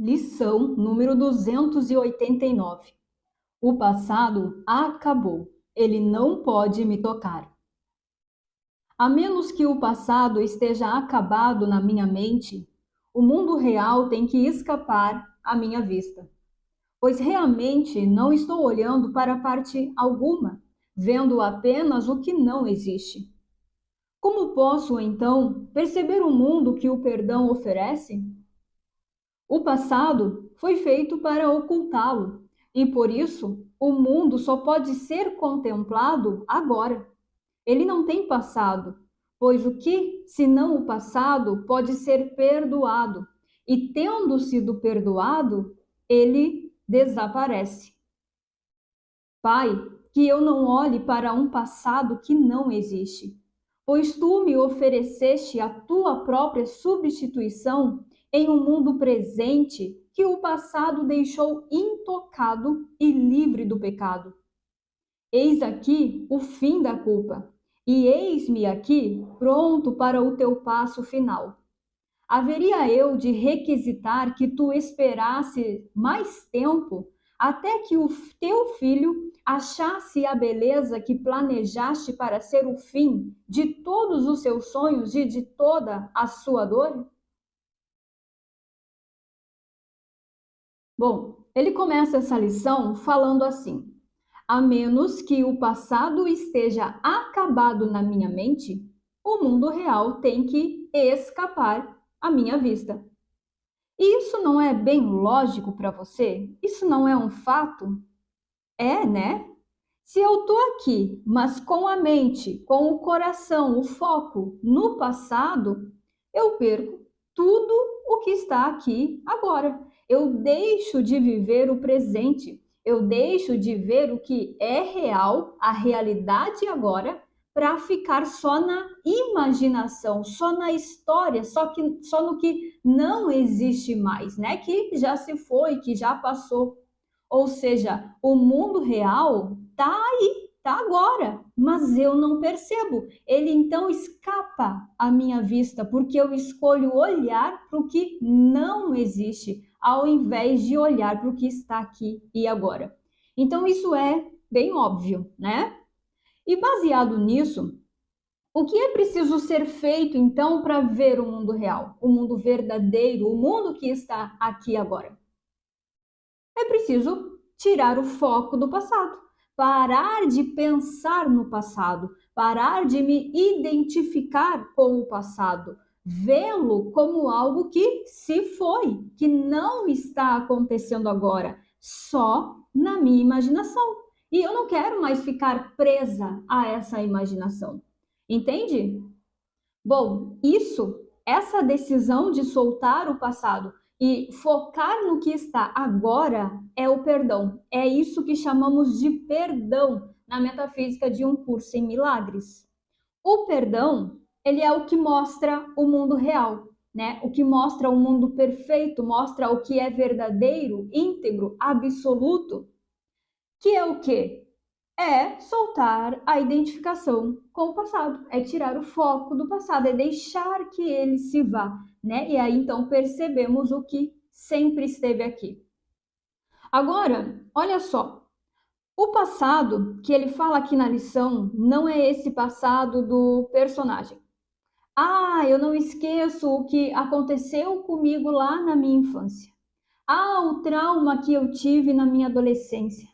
Lição número 289. O passado acabou. Ele não pode me tocar. A menos que o passado esteja acabado na minha mente, o mundo real tem que escapar à minha vista. Pois realmente não estou olhando para parte alguma, vendo apenas o que não existe. Como posso, então, perceber o mundo que o perdão oferece? O passado foi feito para ocultá-lo, e por isso o mundo só pode ser contemplado agora. Ele não tem passado, pois o que, senão o passado, pode ser perdoado, e tendo sido perdoado, ele desaparece. Pai, que eu não olhe para um passado que não existe, pois tu me ofereceste a tua própria substituição em um mundo presente que o passado deixou intocado e livre do pecado. Eis aqui o fim da culpa, e eis-me aqui pronto para o teu passo final. Haveria eu de requisitar que tu esperasse mais tempo até que o teu filho achasse a beleza que planejaste para ser o fim de todos os seus sonhos e de toda a sua dor? Bom, ele começa essa lição falando assim: a menos que o passado esteja acabado na minha mente, o mundo real tem que escapar à minha vista. E isso não é bem lógico para você? Isso não é um fato? É, né? Se eu estou aqui, mas com a mente, com o coração, o foco no passado, eu perco tudo o que está aqui agora. Eu deixo de viver o presente, eu deixo de ver o que é real, a realidade agora, para ficar só na imaginação, só na história, só no que não existe mais, né? Que já se foi, que já passou. Ou seja, o mundo real está aí, está agora, mas eu não percebo. Ele então escapa à minha vista, porque eu escolho olhar para o que não existe, ao invés de olhar para o que está aqui e agora. Então, isso é bem óbvio, né? E baseado nisso, o que é preciso ser feito então para ver o mundo real, o mundo verdadeiro, o mundo que está aqui agora? É preciso tirar o foco do passado, parar de pensar no passado, parar de me identificar com o passado, vê-lo como algo que se foi, que não está acontecendo agora, só na minha imaginação. E eu não quero mais ficar presa a essa imaginação. Entende? Bom, essa decisão de soltar o passado e focar no que está agora é o perdão. É isso que chamamos de perdão na metafísica de um curso em milagres. O perdão, ele é o que mostra o mundo real, né? O que mostra o mundo perfeito, mostra o que é verdadeiro, íntegro, absoluto, que é o quê? É soltar a identificação com o passado, é tirar o foco do passado, é deixar que ele se vá, né? E aí então percebemos o que sempre esteve aqui. Agora, olha só, o passado que ele fala aqui na lição não é esse passado do personagem. Ah, eu não esqueço o que aconteceu comigo lá na minha infância. Ah, o trauma que eu tive na minha adolescência.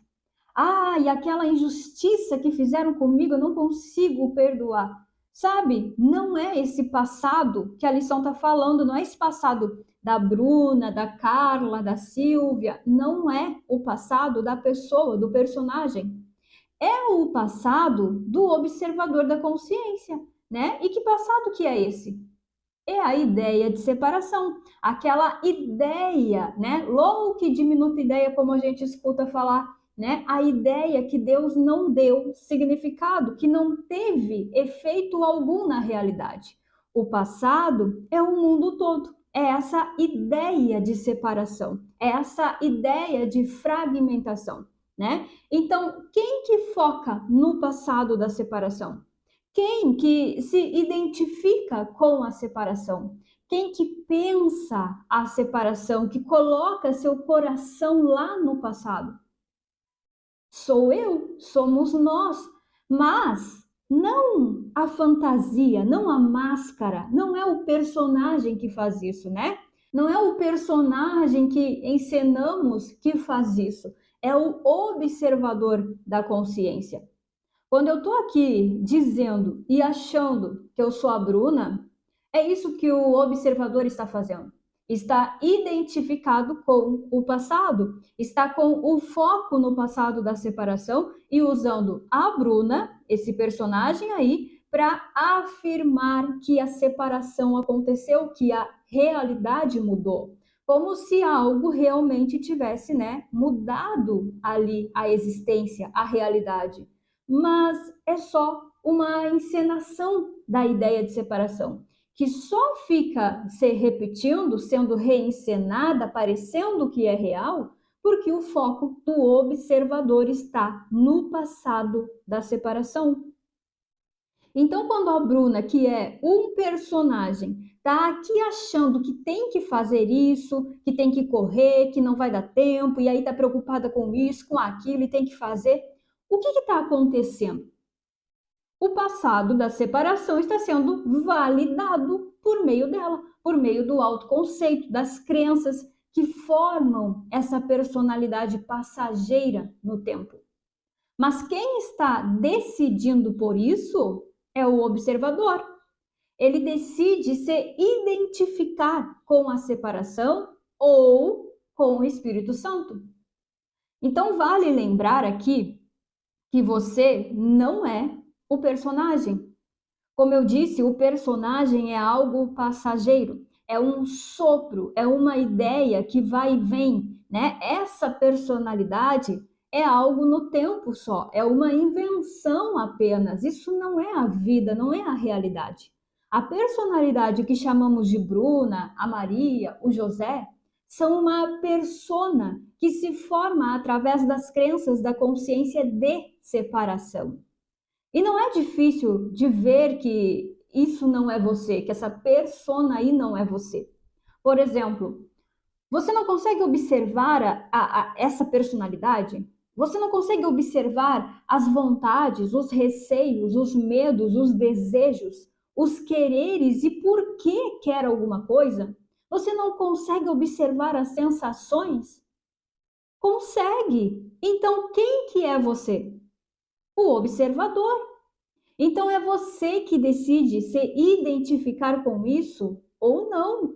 Ah, e aquela injustiça que fizeram comigo, eu não consigo perdoar. Sabe? Não é esse passado que a lição está falando, não é esse passado da Bruna, da Carla, da Silvia. Não é o passado da pessoa, do personagem. É o passado do observador da consciência, né? E que passado que é esse? É a ideia de separação, aquela ideia, né? Louca e diminuta ideia, como a gente escuta falar, né? A ideia que Deus não deu significado, que não teve efeito algum na realidade. O passado é o mundo todo, é essa ideia de separação, é essa ideia de fragmentação, né? Então, quem que foca no passado da separação? Quem que se identifica com a separação? Quem que pensa a separação, que coloca seu coração lá no passado? Sou eu, somos nós, mas não a fantasia, não a máscara, não é o personagem que faz isso, né? Não é o personagem que encenamos que faz isso, é o observador da consciência. Quando eu estou aqui dizendo e achando que eu sou a Bruna, é isso que o observador está fazendo. Está identificado com o passado, está com o foco no passado da separação e usando a Bruna, esse personagem aí, para afirmar que a separação aconteceu, que a realidade mudou. Como se algo realmente tivesse, né, mudado ali a existência, a realidade. Mas é só uma encenação da ideia de separação, que só fica se repetindo, sendo reencenada, parecendo que é real, porque o foco do observador está no passado da separação. Então, quando a Bruna, que é um personagem, está aqui achando que tem que fazer isso, que tem que correr, que não vai dar tempo, e aí está preocupada com isso, com aquilo, e tem que fazer, o que está acontecendo? O passado da separação está sendo validado por meio dela, por meio do autoconceito, das crenças que formam essa personalidade passageira no tempo. Mas quem está decidindo por isso é o observador. Ele decide se identificar com a separação ou com o Espírito Santo. Então, vale lembrar aqui que você não é o personagem. Como eu disse, o personagem é algo passageiro, é um sopro, é uma ideia que vai e vem, né? Essa personalidade é algo no tempo só, é uma invenção apenas. Isso não é a vida, não é a realidade. A personalidade que chamamos de Bruna, a Maria, o José, são uma persona que se forma através das crenças da consciência de separação. E não é difícil de ver que isso não é você, que essa persona aí não é você. Por exemplo, você não consegue observar essa personalidade? Você não consegue observar as vontades, os receios, os medos, os desejos, os quereres e por que quer alguma coisa? Você não consegue observar as sensações? Consegue! Então, quem que é você? O observador. Então é você que decide se identificar com isso ou não.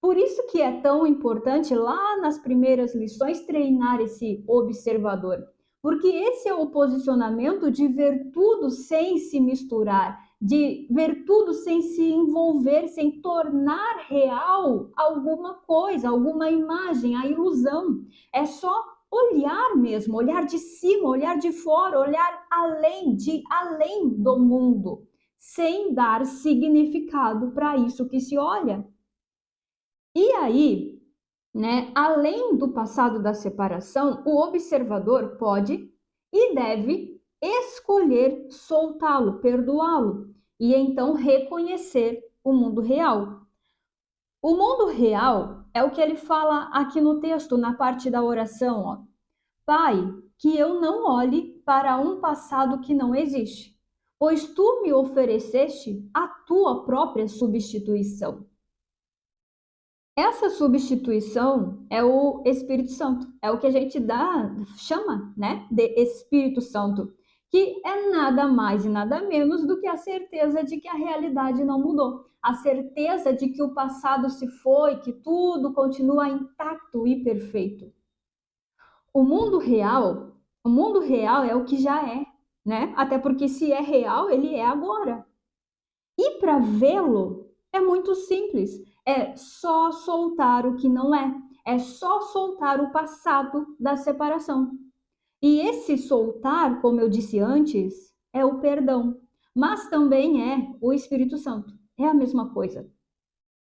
Por isso que é tão importante lá nas primeiras lições treinar esse observador, porque esse é o posicionamento de ver tudo sem se misturar, de ver tudo sem se envolver, sem tornar real alguma coisa, alguma imagem, a ilusão. É só olhar mesmo, olhar de cima, olhar de fora, olhar além do mundo, sem dar significado para isso que se olha. E aí, né, além do passado da separação, o observador pode e deve escolher soltá-lo, perdoá-lo e então reconhecer o mundo real. O mundo real é o que ele fala aqui no texto, na parte da oração, ó. Pai, que eu não olhe para um passado que não existe, pois tu me ofereceste a tua própria substituição. Essa substituição é o Espírito Santo, é o que a gente chama, né, de Espírito Santo, que é nada mais e nada menos do que a certeza de que a realidade não mudou, a certeza de que o passado se foi, que tudo continua intacto e perfeito. O mundo real é o que já é, né? Até porque se é real, ele é agora. E para vê-lo é muito simples. É só soltar o que não é. É só soltar o passado da separação. E esse soltar, como eu disse antes, é o perdão, mas também é o Espírito Santo. É a mesma coisa.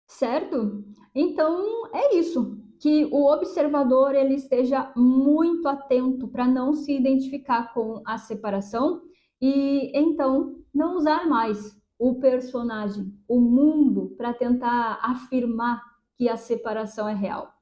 Certo? Então é isso, que o observador ele esteja muito atento para não se identificar com a separação e então não usar mais o personagem, o mundo, para tentar afirmar que a separação é real.